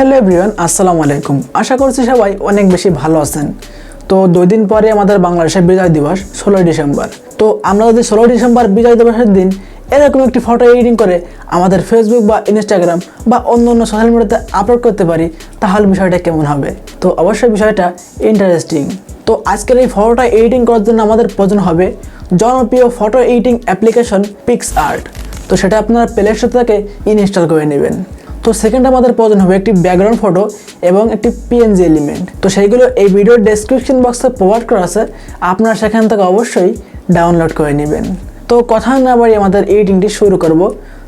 Hello everyone, আসসালামু আলাইকুম। আশা করছি সবাই অনেক বেশি ভালো আছেন। তো 2 দিন পরে আমাদের বাংলাদেশের বিজয় দিবস 16 ডিসেম্বর। তো আমরা যদি 16 ডিসেম্বর বিজয় দিবসের দিন এরকম একটি ফটো এডিটিং করে আমাদের ফেসবুক বা ইনস্টাগ্রাম বা অন্য সোশ্যাল মিডিয়াতে আপলোড করতে পারি, তাহলে বিষয়টা কেমন হবে? তো অবশ্যই বিষয়টা ইন্টারেস্টিং। তো আজকের এই ফটোটা এডিটিং করার জন্য আমাদের প্রয়োজন হবে জনপ্রিয় ফটো এডিটিং অ্যাপ্লিকেশন পিক্সআর্ট। তো সেটা আপনারা প্লে স্টোর থেকে ইনস্টল করে নেবেন। তো সেকেন্ড আমাদের প্রয়োজন হবে একটি ব্যাকগ্রাউন্ড ফটো এবং একটি পিএনজি এলিমেন্ট। তো সেইগুলো এই ভিডিওর ডেসক্রিপশন বক্সে প্রোভাইড করা আছে, আপনারা সেখান থেকে অবশ্যই ডাউনলোড করে নেবেন। তো কথা না বাড়িয়ে আমাদের এডিটিংটি শুরু করব।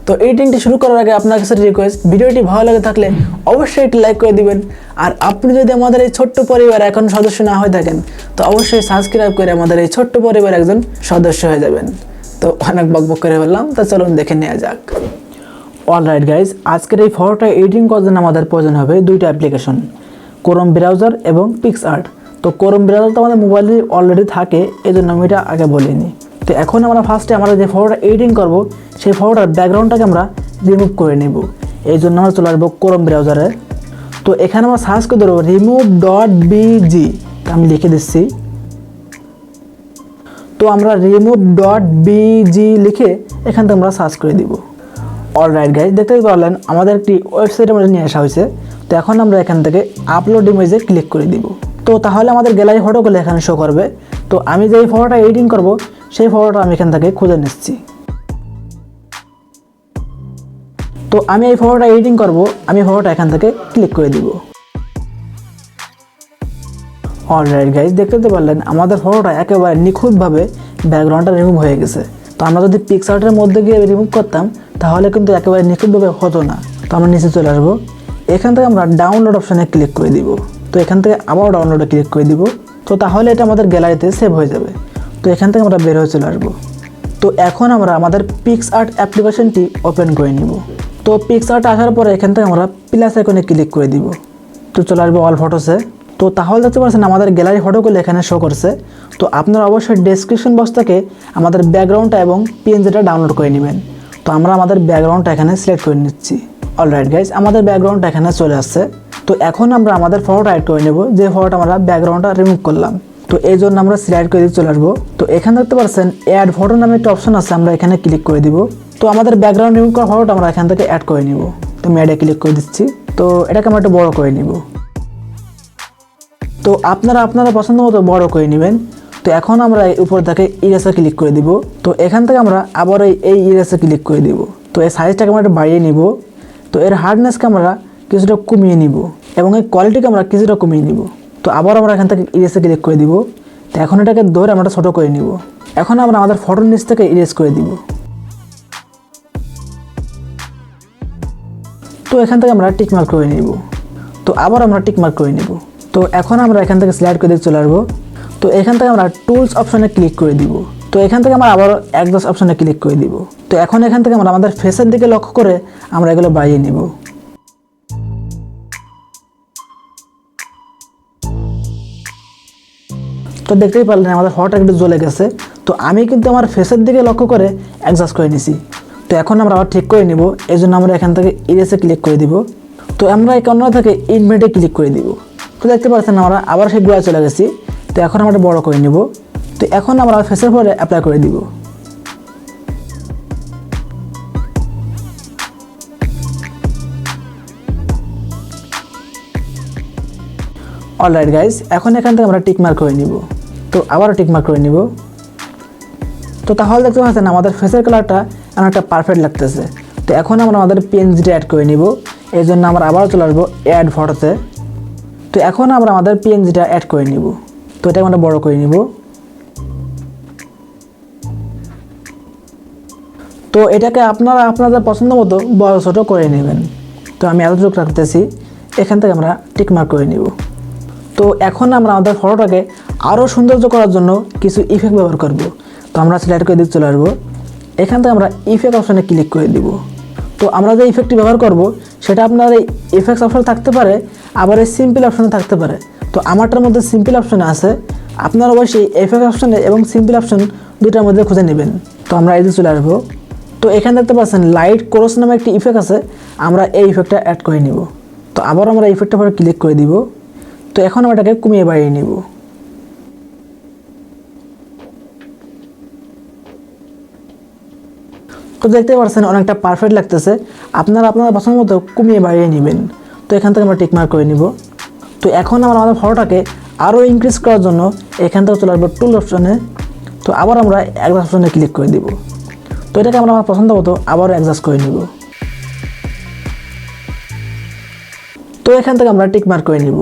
তো এডিটিংটি শুরু করার আগে আপনার কাছে রিকোয়েস্ট, ভিডিওটি ভালো লাগে থাকলে অবশ্যই একটি লাইক করে দিবেন। আর আপনি যদি আমাদের এই ছোট্ট পরিবার এখন সদস্য না হয়ে থাকেন, তো অবশ্যই সাবস্ক্রাইব করে আমাদের এই ছোট্ট পরিবার একজন সদস্য হয়ে যাবেন। তো অনেক বকবক করে বললাম, তো চলুন দেখে নেওয়া যাক। অলরাইট গাইজ, আজকের এই ফটোটা এডিটিং করার জন্য আমাদের প্রয়োজন হবে দুইটা অ্যাপ্লিকেশন, ক্রোম ব্রাউজার এবং পিক্সআর্ট। তো ক্রোম ব্রাউজার তো আমাদের মোবাইলে অলরেডি থাকে, এই জন্য আমি এটা আগে বলিনি। তো এখন আমরা ফার্স্টে আমরা যে ফটোটা এডিটিং করব সেই ফটোটার ব্যাকগ্রাউন্ডটাকে আমরা রিমুভ করে নেব। এই জন্য আমরা চলে আসবো ক্রোম ব্রাউজারে। তো এখানে আমরা সার্চ করে দেবো remove.bg, আমি লিখে দিচ্ছি। তো আমরা remove.bg লিখে এখান থেকে আমরা সার্চ করে দিব। অলরাইট গাইজ, দেখতে পারলেন আমাদের একটি ওয়েবসাইটের মধ্যে নিয়ে আসা হয়েছে। তো এখন আমরা এখান থেকে আপলোড ইমেজে ক্লিক করে দিব। তো তাহলে আমাদের গ্যালারি ফটোগুলো এখানে শো করবে। তো আমি যেই ফটোটা এডিটিং করব সেই ফটোটা আমি এখান থেকে খুঁজে নিচ্ছি। তো আমি এই ফটোটা এডিটিং করব, আমি ফটোটা এখান থেকে ক্লিক করে দিব। অলরাইট গাইজ, দেখতে পারলেন আমাদের ফটোটা একেবারে নিখুঁতভাবে ব্যাকগ্রাউন্ডটা রিমুভ হয়ে গেছে। তো আমরা যদি পিক্সআর্টের মধ্যে গিয়ে রিমুভ করতাম তাহলে কিন্তু একেবারে নিখুঁতভাবে হতো না। তো আমরা নিচে চলে আসবো, এখান থেকে আমরা ডাউনলোড অপশানে ক্লিক করে দিব। তো এখান থেকে আবার ডাউনলোডে ক্লিক করে দিব। তো তাহলে এটা আমাদের গ্যালারিতে সেভ হয়ে যাবে। তো এখান থেকে আমরা বের হয়ে চলে আসবো। তো এখন আমরা আমাদের পিক্সআর্ট অ্যাপ্লিকেশনটি ওপেন করে নিব। তো পিক্সআর্ট আসার পরে এখান থেকে আমরা প্লাস আইকনে ক্লিক করে দিব। তো চলে আসবো অল ফটোসে। তো তাহলে দেখতে পাচ্ছেন আমাদের গ্যালারি ফটোগুলো এখানে শো করছে। তো আপনারা অবশ্যই ডেসক্রিপশন বক্স থেকে আমাদের ব্যাকগ্রাউন্ডটা এবং পিএনজিটা ডাউনলোড করে নেবেন। তো আমরা আমাদের ব্যাকগ্রাউন্ডটা এখানে সিলেক্ট করে নিচ্ছি। অলরাইট গাইজ, আমাদের ব্যাকগ্রাউন্ডটা এখানে চলে আসছে। তো এখন আমরা আমাদের ফটোটা অ্যাড করে নেব, যে ফটোটা আমরা ব্যাকগ্রাউন্ডটা রিমুভ করলাম। তো এই জন্য আমরা সিলেক্ট করে দিয়ে চলে আসবো। তো এখানে দেখতে পাচ্ছেন অ্যাড ফটো নামে একটা অপশন আছে, আমরা এখানে ক্লিক করে দিব। তো আমাদের ব্যাকগ্রাউন্ড রিমুভ করা ফটোটা আমরা এখান থেকে অ্যাড করে নিব। তো আমি অ্যাডে ক্লিক করে দিচ্ছি। তো এটাকে আমরা একটু বড় করে নিব। তো আপনারা পছন্দ মতো বড় করে নেবেন। তো এখন আমরা উপর থেকে ইরেজে ক্লিক করে দিব। তো এখান থেকে আমরা আবার এই ইরেজে ক্লিক করে দিব। তো এই সাইজটাকে আমরা একটু বাড়িয়ে নিব। তো এর হার্ডনেসকে আমরা কিছুটা কমিয়ে নিব এবং এই কোয়ালিটিকে আমরা কিছুটা কমিয়ে নিব। তো আবার আমরা এখান থেকে ইরেজে ক্লিক করে দিব। তো এখন এটাকে ধরে আমরা ছোটো করে নিব। এখন আমরা আমাদের ফটোর নিচ থেকে ইরেজ করে দিব। তো এখান থেকে আমরা টিক মার্ক করে নিব। তো আবার আমরা টিক মার্ক করে নিব। তো এখন আমরা এখান থেকে স্লাইড করে দিয়ে চলে আসবো। তো এখান থেকে আমরা টুলস অপশনে ক্লিক করে দিব। তো এখান থেকে আমরা আবার অ্যাডজাস্ট অপশনে ক্লিক করে দিব। তো এখন এখান থেকে আমরা আমাদের ফেসের দিকে লক্ষ্য করে আমরা এগুলো বাড়িয়ে নিব। তো দেখতেই পারলেন আমাদের ফটোটা একটু জ্বলে গেছে। তো আমি কিন্তু আমার ফেসের দিকে লক্ষ্য করে অ্যাডজাস্ট করে নিছি। তো এখন আমরা আবার ঠিক করে নিব, এই জন্য আমরা এখান থেকে ইরেজে ক্লিক করে দিব। তো আমরা এই কর্নার থেকে ইনভেন্টে ক্লিক করে দিব। তো দেখতে পাচ্ছেন আমরা আবার সেই গোড়ায় চলে গেছি। তো এখন আমরা বড় করে নিব। তো এখন আমরা ফেসের পরে অ্যাপ্লাই করে দিব। অলরাইট গাইজ, এখন এখান থেকে আমরা টিক মার্ক করে নিব। তো আবারও টিক মার্ক করে নিব। তো তাহলে দেখতে পাচ্ছেন আমাদের ফেসের কালারটা অনেকটা পারফেক্ট লাগতেছে। তো এখন আমরা আমাদের পিএনজিটা অ্যাড করে নিব। এই জন্য আমরা আবার চলে আসবো অ্যাড ফটোতে। তো এখন আমরা আমাদের পিএনজিটা অ্যাড করে নিব। তো এটা আমরা বড় করে নিব। তো এটাকে আপনারা আপনাদের পছন্দ মতো বড় ছোটো করে নেবেন। তো আমি এতটুকু রাখতেছি, এখান থেকে আমরা টিক মার্ক করে নিব। তো এখন আমরা আমাদের ফটোটাকে আরও সৌন্দর্য করার জন্য কিছু ইফেক্ট ব্যবহার করব। তো আমরা সিলেক্ট করে দিয়ে চলে আসবো। এখান থেকে আমরা ইফেক্ট অপশানে ক্লিক করে দিব। তো আমরা যে ইফেক্টটি ব্যবহার করব সেটা আপনার এই ইফেক্টস অপশানে থাকতে পারে, আবার এই সিম্পল অপশানে থাকতে পারে। তো আমারটার মধ্যে সিম্পল অপশানে আছে, আপনারা অবশ্যই ইফেক্ট অপশানে এবং সিম্পল অপশান দুইটার মধ্যে খুঁজে নেবেন। তো আমরা এদিকে চলে আসবো। তো এখানে দেখতে পাচ্ছেন লাইট ক্রস নামে একটি ইফেক্ট আছে, আমরা এই ইফেক্টটা অ্যাড করে নিব। তো আবার আমরা ইফেক্টের পরে ক্লিক করে দিব। তো এখন আমরা এটাকে কমিয়ে বাড়িয়ে নিব। তো দেখতে পাচ্ছেন অনেকটা পারফেক্ট লাগতেছে। আপনারা আপনার পছন্দ মতো কমিয়ে বাড়িয়ে নেবেন। তো এখান থেকে আমরা টিকমার্ক করে নিব। তো এখন আমরা আমাদের ফটোটাকে আরও ইনক্রিজ করার জন্য এখান থেকে চলে আসবো টুল অপশনে। তো আবার আমরা অ্যাডজাস্ট অপশনে ক্লিক করে দিব। তো এটাকে আমরা আমার পছন্দ মতো আবারও অ্যাডজাস্ট করে নিব। তো এখান থেকে আমরা টিকমার্ক করে নিব।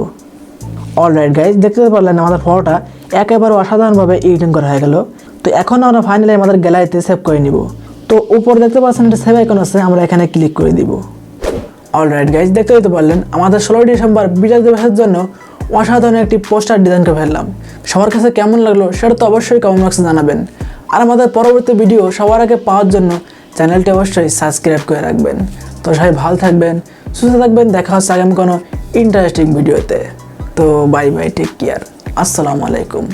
অলরাইট গাইজ, দেখতে পারলেন আমাদের ফটোটা একেবারে অসাধারণভাবে এডিটিং করা হয়ে গেল। তো এখন আমরা ফাইনালি আমাদের গ্যালারিতে সেভ করে নিব। তো উপরে দেখতে পাচ্ছেন একটা সেভ আইকন আছে, আমরা এখানে ক্লিক করে দিব। অলরাইট গাইজ, দেখতে পারলেন আমাদের 16 ডিসেম্বর বিজয় দিবসের জন্য অসাধারণ একটি পোস্টার ডিজাইন করে ফেললাম। সবার কাছে কেমন লাগলো সেটা তো অবশ্যই কমেন্ট বক্সে জানাবেন। আর আমাদের পরবর্তী ভিডিও সবার আগে পাওয়ার জন্য চ্যানেলটি অবশ্যই সাবস্ক্রাইব করে রাখবেন। তো সবাই ভালো থাকবেন, সুস্থ থাকবেন। দেখা হচ্ছে আগামী কোনো ইন্টারেস্টিং ভিডিওতে। তো বাই বাই, টেক কেয়ার, আসসালামু আলাইকুম।